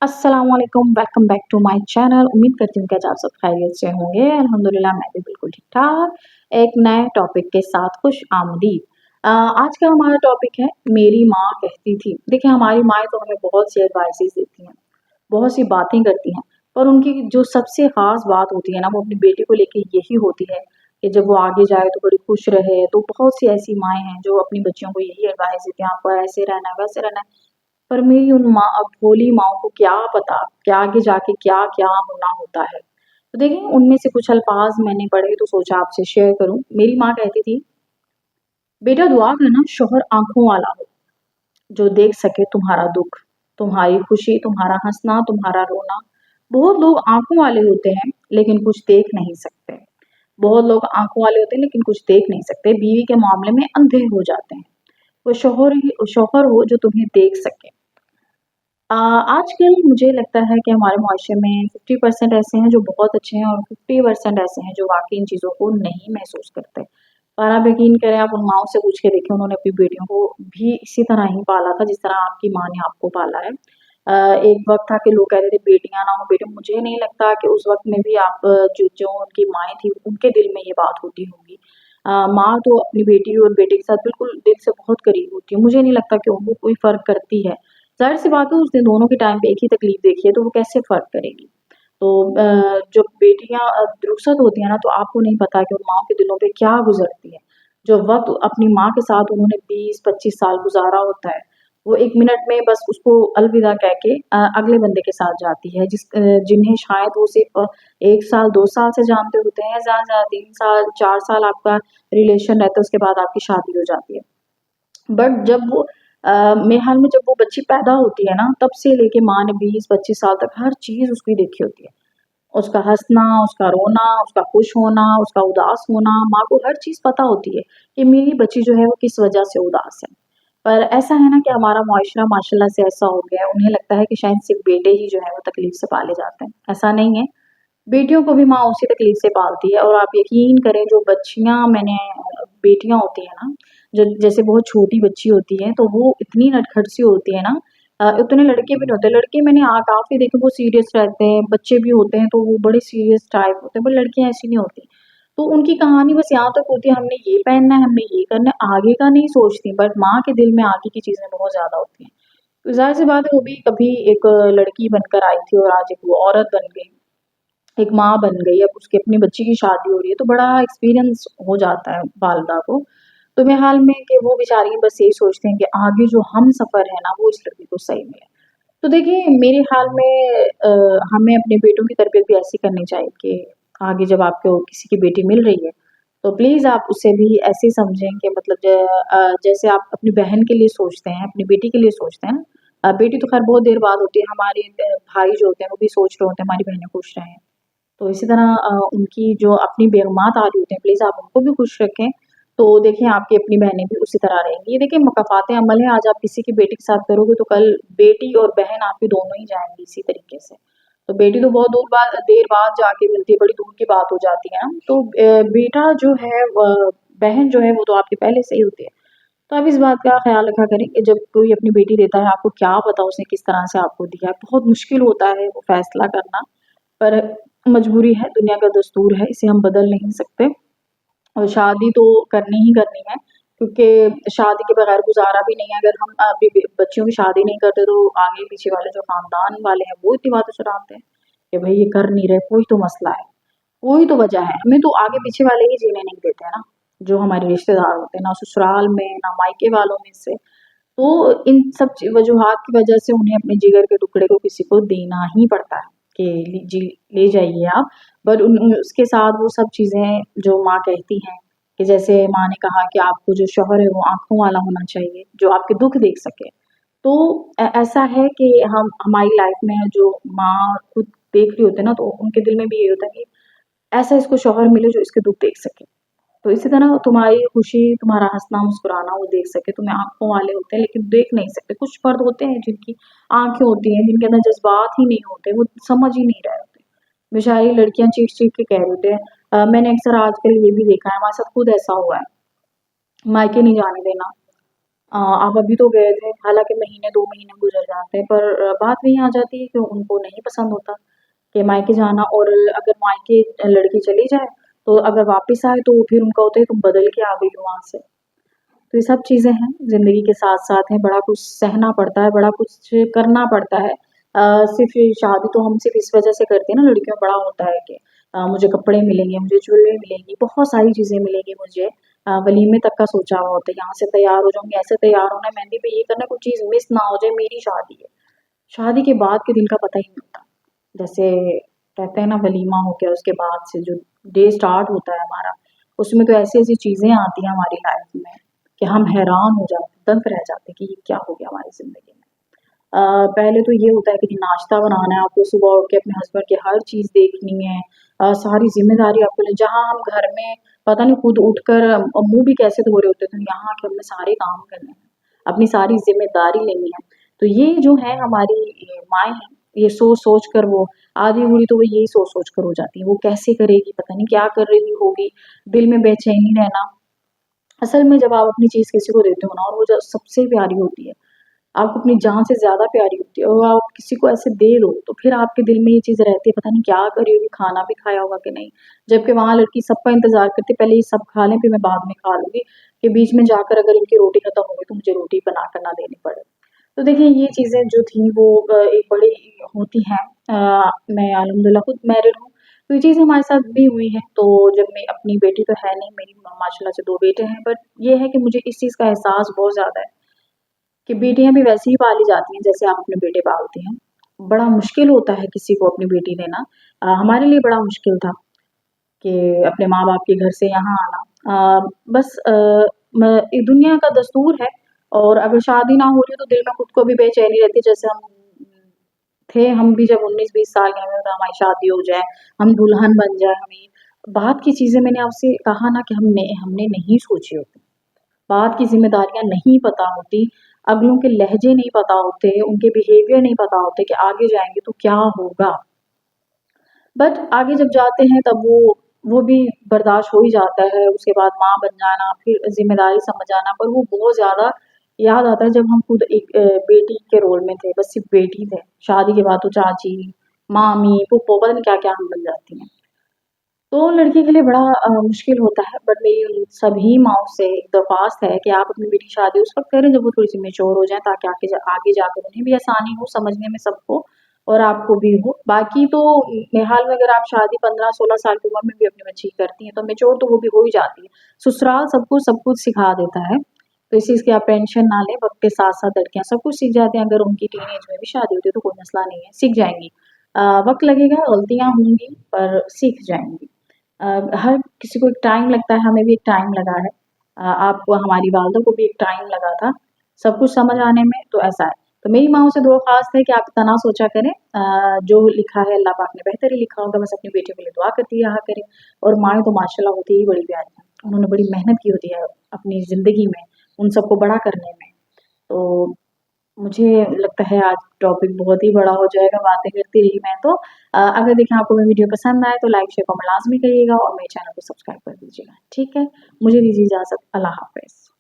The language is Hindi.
अस्सलाम वालेकुम, welcome back to my channel. उम्मीद करती हूँ कि आज आप सब खैरियत से होंगे। अल्हम्दुलिल्लाह मैं भी बिल्कुल ठीक-ठाक। एक नए टॉपिक के साथ खुश आमदीद। आज का हमारा टॉपिक है मेरी माँ कहती थी। देखिए हमारी माएँ तो हमें बहुत सी एडवाइसेज़ देती हैं, बहुत सी बातें करती हैं, पर उनकी जो सबसे ख़ास बात होती है ना वो अपनी बेटी को लेके यही होती है कि जब वो आगे जाए तो बड़ी खुश रहे। तो बहुत सी ऐसी माएँ हैं जो अपनी बच्चियों को यही एडवाइस देती हैं, आपको ऐसे रहना है, वैसे रहना है। पर मेरी उन माँ भोली माँओं को क्या पता कि आगे जाके क्या-क्या होना होता है। तो देखिए उनमें से कुछ अल्फाज़ मैंने पढ़े तो सोचा आपसे शेयर करूँ। मेरी माँ कहती थी, "बेटा दुआ करना शौहर आँखों वाला हो, जो देख सके तुम्हारा दुःख, तुम्हारी खुशी, तुम्हारा हँसना, तुम्हारा रोना। बहुत लोग आँखों वाले होते हैं, लेकिन कुछ देख नहीं सकते। बहुत लोग आँखों वाले होते हैं, लेकिन कुछ देख नहीं सकते। बीवी के मामले में अंधे हो जाते हैं। वो शौहर हो जो तुम्हें देख सके।" आजकल मुझे लगता है कि हमारे मुआशरे में 50% ऐसे हैं जो बहुत अच्छे हैं और 50% ऐसे हैं जो वाक़ई इन चीज़ों को नहीं महसूस करते। और आप यकीन करें, आप उन माँओं से पूछ के देखें, उन्होंने अपनी बेटियों को भी इसी तरह ही पाला था जिस तरह आपकी माँ ने आपको पाला है। एक वक़्त था कि लोग कहते थे बेटियाँ ना हो बेटे, मुझे नहीं लगता कि उस वक़्त में भी आप जो जो उनकी माएँ थी उनके दिल में ये बात होती होगी। माँ तो अपनी बेटी और बेटे के साथ बिल्कुल दिल से बहुत करीब होती है। मुझे नहीं लगता कि वो कोई फ़र्क करती है। ज़ाहिर-सी बात है उसने दोनों के टाइम पे एक ही तकलीफ़ देखी है, तो वो कैसे फ़र्क करेगी? तो जब बेटियाँ रुखसत होती हैं ना, तो आपको नहीं पता कि उन माँओं के दिलों पे क्या गुज़रती है। जो वक़्त अपनी माँ के साथ उन्होंने 20-25 साल गुज़ारा होता है, वो 1 मिनट में बस उसको अलविदा कह के अगले बंदे के साथ जाती है, जिन्हें शायद वो सिर्फ़ 1 साल, 2 साल से जानते होते हैं, ज़्यादा से ज़्यादा 3 साल, 4 साल आपका रिलेशन रहता है, उसके बाद आपकी शादी हो जाती है। बट जब वो मेरे ख़्याल में जब वो बच्ची पैदा होती है ना, तब से लेके माँ ने 20-25 साल तक हर चीज़ उसकी देखी होती है। उसका हँसना, उसका रोना, उसका खुश होना, उसका उदास होना, माँ को हर चीज़ पता होती है कि मेरी बच्ची जो है वो किस वजह से उदास है। पर ऐसा है ना कि हमारा मुआशरा माशाल्लाह से ऐसा हो गया है, उन्हें लगता है कि शायद सिर्फ़ बेटे ही जो है वो तकलीफ़ से पाले जाते हैं। ऐसा नहीं है, बेटियों को भी माँ उसी तकलीफ़ से पालती है और आप यकीन करें जो बच्चियाँ बेटियाँ होती हैं ना, जो जैसे बहुत छोटी बच्ची होती है, तो वो इतनी नटखट सी होती है ना, उतने लड़के भी नहीं होते। लड़के मैंने काफ़ी देखे वो सीरियस रहते हैं, बच्चे भी होते हैं तो वो बड़े सीरियस टाइप होते हैं, पर लड़कियाँ ऐसी नहीं होती। तो उनकी कहानी बस यहाँ तक होती है, हमने ये पहनना है, हमने ये करना है, आगे का नहीं सोचती, बट माँ के दिल में आगे की चीज़ें बहुत ज़्यादा होती हैं। तो ज़ाहिर-सी बात है वो भी कभी एक लड़की बनकर आई थी और आज एक वो औरत बन गई। एक माँ बन गई, अब उसकी अपनी बच्ची की शादी हो रही है, तो बड़ा एक्सपीरियंस हो जाता है वालिदा को। तो मेरे हाल में कि वो बेचारी बस यही सोचती हैं कि आगे जो हम सफ़र है ना, वो इस लड़की को सही मिले। तो देखिए मेरे ख़्याल में हमें अपने बेटों की तरबियत भी ऐसी करनी चाहिए कि आगे जब आपको किसी की बेटी मिल रही है, तो प्लीज़ आप उसे भी ऐसे ही समझें कि मतलब जैसे आप अपनी बहन के लिए सोचते हैं, अपनी बेटी के लिए सोचते हैं ना। बेटी तो ख़ैर बहुत देर बाद होती है, हमारे भाई जो होते हैं वो भी सोच रहे होते हैं हमारी बहनें खुश रहें। तो इसी तरह उनकी जो अपनी बेगमात आ रही होती हैं, प्लीज़ आप उनको भी खुश रखें। तो देखिए आपकी अपनी बहनें भी उसी तरह रहेंगी। ये देखिए मुकाफ़ात अमल है, आज आप किसी की बेटी के साथ करोगे तो कल बेटी और बहन आपकी दोनों ही जाएँगी इसी तरीके से। तो बेटी तो बहुत देर बाद जाके मिलती है, बड़ी दूर की बात हो जाती है ना। तो बेटा जो है बहन जो है वो तो आपकी पहले से ही होती है। तो आप इस बात का ख़्याल रखा करें कि जब कोई अपनी बेटी देता है, आपको क्या पता उसने किस तरह से आपको दिया है। बहुत मुश्किल होता है वो फ़ैसला करना, पर मजबूरी है, दुनिया का दस्तूर है, इसे हम बदल नहीं सकते और शादी तो करनी ही करनी है क्योंकि शादी के बगैर गुज़ारा भी नहीं है। अगर हम अपनी बच्चियों की शादी नहीं करते तो आगे पीछे वाले जो ख़ानदान वाले हैं वो इतनी बातें सुनाते हैं कि भई ये कर नहीं रहे, कोई तो मसला है, कोई तो वजह है। हमें तो आगे पीछे वाले ही जीने नहीं देते हैं ना, जो हमारे रिश्तेदार होते हैं, ना ससुराल में, ना मायके वालों में से। तो इन सब वजूहात की वजह से उन्हें अपने जिगर के टुकड़े को किसी को देना ही पड़ता है कि ले जाइए आप। बट उसके साथ वो सब चीज़ें जो माँ कहती हैं कि जैसे माँ ने कहा कि आपको जो शौहर है वो आँखों वाला होना चाहिए, जो आपके दुःख देख सके। तो ऐसा है कि हम हमारी लाइफ में जो माँ खुद देख रही होती है ना, तो उनके दिल में भी ये होता है कि ऐसा इसको शौहर मिले जो इसके दुःख देख सके। तो इसी तरह तुम्हारी खुशी, तुम्हारा हँसना, मुस्कुराना वो देख सके। तुम्हें आँखों वाले होते हैं लेकिन देख नहीं सकते। कुछ फ़र्द होते हैं जिनकी आँखें होती हैं, जिनके अंदर जज़्बात ही नहीं होते, वो समझ ही नहीं रहे होते। बेचारी लड़कियाँ चीख-चीख के कह रहे होते हैं। मैंने अक्सर आजकल ये भी देखा है, हमारे साथ खुद ऐसा हुआ है, मायके नहीं जाने देना। आप अभी तो गए थे, हालाँकि महीने 2 महीने गुज़र जाते हैं, पर बात वहीं आ जाती है कि उनको नहीं पसंद होता कि मायके जाना, और अगर मायके लड़की चली जाए, तो अगर वापस आए तो फिर उनका होता है तुम बदल के आ गई हो वहाँ से। तो ये सब चीज़ें हैं, ज़िंदगी के साथ-साथ हैं, बड़ा कुछ सहना पड़ता है, बड़ा कुछ करना पड़ता है। सिर्फ़ ये शादी तो हम सिर्फ़ इस वज़ह से करते हैं ना, लड़कियों में बड़ा होता है कि मुझे कपड़े मिलेंगे, मुझे ज्वेलरी मिलेगी, बहुत सारी चीज़ें मिलेंगी मुझे। वलीमे तक का सोचा हुआ होता है, यहाँ से तैयार हो जाऊँगी, ऐसे तैयार होना है, मेहंदी पे ये करना है, कोई चीज़ मिस ना हो जाए, मेरी शादी है। शादी के बाद के दिन का पता ही नहीं होता। जैसे कहते हैं ना, वलीमा हो गया, उसके बाद से जो डे स्टार्ट होता है हमारा, उसमें तो ऐसी-ऐसी चीज़ें आती हैं हमारी लाइफ़ में कि हम हैरान हो जाते हैं, दंग रह जाते हैं कि ये क्या हो गया हमारी ज़िंदगी में। पहले तो ये होता है कि नाश्ता बनाना है आपको, सुबह उठ के अपने हस्बैंड की हर चीज़ देखनी है। सारी ज़िम्मेदारी आपको ले, जहाँ हम घर में पता नहीं खुद उठकर मुँह भी कैसे धो रहे होते थे, यहाँ आके हमने सारे काम करने हैं, अपनी सारी ज़िम्मेदारी लेनी है। तो ये जो है हमारी माएँ हैं, ये सोच-सोच कर वो आधी बूढ़ी तो वो यही सोच-सोच कर हो जाती है। वो कैसे करेगी, पता नहीं क्या कर रही होगी, दिल में बेचैनी रहना। असल में जब आप अपनी चीज़ किसी को देते हो ना, और वो जो सबसे प्यारी होती है, आपको अपनी जान से ज़्यादा प्यारी होती है, और आप किसी को ऐसे दे दो, तो फिर आपके दिल में ये चीज़ रहती है, पता नहीं क्या करी होगी, खाना भी खाया होगा कि नहीं। जबकि वहाँ लड़की सबका इंतज़ार करती है, पहले ये सब खा लें, फिर मैं बाद में खा लूँगी, कि बीच में जाकर अगर इनकी रोटी खत्म हो गई, तो मुझे रोटी बनाकर ना देनी पड़े। तो देखिए, ये चीज़ें जो थी वो एक बड़ी होती हैं। मैं अल्हम्दुलिल्लाह खुद मैरिड हूँ, तो ये चीज़ हमारे साथ भी हुई है। तो जब मैं अपनी बेटी तो है नहीं, मेरी माशाल्लाह से 2 बेटे हैं, बट ये है कि मुझे इस चीज़ का एहसास बहुत ज़्यादा है कि बेटियाँ भी वैसे ही पाली जाती हैं जैसे आप अपने बेटे पालते हैं। बड़ा मुश्किल होता है किसी को अपनी बेटी देना। हमारे लिए बड़ा मुश्किल था कि अपने माँ-बाप के घर से यहाँ आना। बस म ये दुनिया का दस्तूर है, और अगर शादी ना हो रही हो तो दिल में खुद को भी बेचैनी रहती है, जैसे हम भी जब 19-20 साल के हमें, तो हमारी शादी हो जाए, हम दुल्हन बन जाए, हमें बात की चीज़ें मैंने आपसे कहा ना कि हमने नहीं सोची होती। बात की ज़िम्मेदारियाँ नहीं पता होती, अगलों के लहज़े नहीं पता होते, उनके बिहेवियर नहीं पता होते कि आगे जाएँगे तो क्या होगा। बट आगे जब जाते हैं तब वो भी बर्दाश्त हो ही जाता है, उसके बाद माँ बन जाना, फिर ज़िम्मेदारी समझ आना, पर वो बहुत ज़्यादा याद आता है जब हम खुद एक बेटी के रोल में थे, बस सिर्फ़ बेटी थे। शादी के बाद तो चाची, मामी, फूफो, पता नहीं क्या-क्या हम बन जाती हैं। तो लड़की के लिए बड़ा मुश्किल होता है, बट मेरी उन सभी माँओं से एक दरख्वास्त है कि आप अपनी बेटी की शादी उस वक़्त करें जब वो थोड़ी-सी मैच्योर हो जाएँ, ताकि आगे जाकर उन्हें भी आसानी हो समझने में सबको, और आपको भी हो। बाकी तो फ़िलहाल में अगर आप शादी 15-16 साल की उम्र में भी अपनी बच्ची की करती हैं, तो मैच्योर तो वो भी हो ही जाती है। ससुराल सबको सब कुछ सिखा देता है, तो इस चीज़ की आप टेंशन ना लें, वक़्त के साथ-साथ लड़कियाँ सब कुछ सीख जाती हैं। अगर उनकी टीनेज में भी शादी होती है तो कोई मसला नहीं है, सीख जाएँगी। वक़्त लगेगा, गलतियाँ होंगी, पर सीख जाएँगी। हर किसी को एक टाइम लगता है, हमें भी एक टाइम लगा है। आपको, हमारी वालिदा को भी एक टाइम लगा था, सब कुछ समझ आने में, तो ऐसा है। तो मेरी माँओं से दरख्वास्त है कि आप इतना ना सोचा करें, जो लिखा है अल्लाह पाक ने बेहतर ही लिखा होगा, बस अपनी बेटियों के लिए दुआ करती रहा करें। और माएँ तो माशाल्लाह होती ही बड़ी प्यारी हैं, उन्होंने बड़ी मेहनत की होती है अपनी ज़िंदगी में, उन सबको बड़ा करने में। तो मुझे लगता है आज टॉपिक बहुत ही बड़ा हो जाएगा, बातें करती रही मैं तो। अगर देखें आपको मेरी वीडियो पसंद आए तो लाइक, शेयर, कमेंट लाज़मी करिएगा, और मेरे चैनल को सब्सक्राइब कर दीजिएगा, ठीक है? मुझे दीजिए इजाज़त, अल्लाह हाफ़िज़।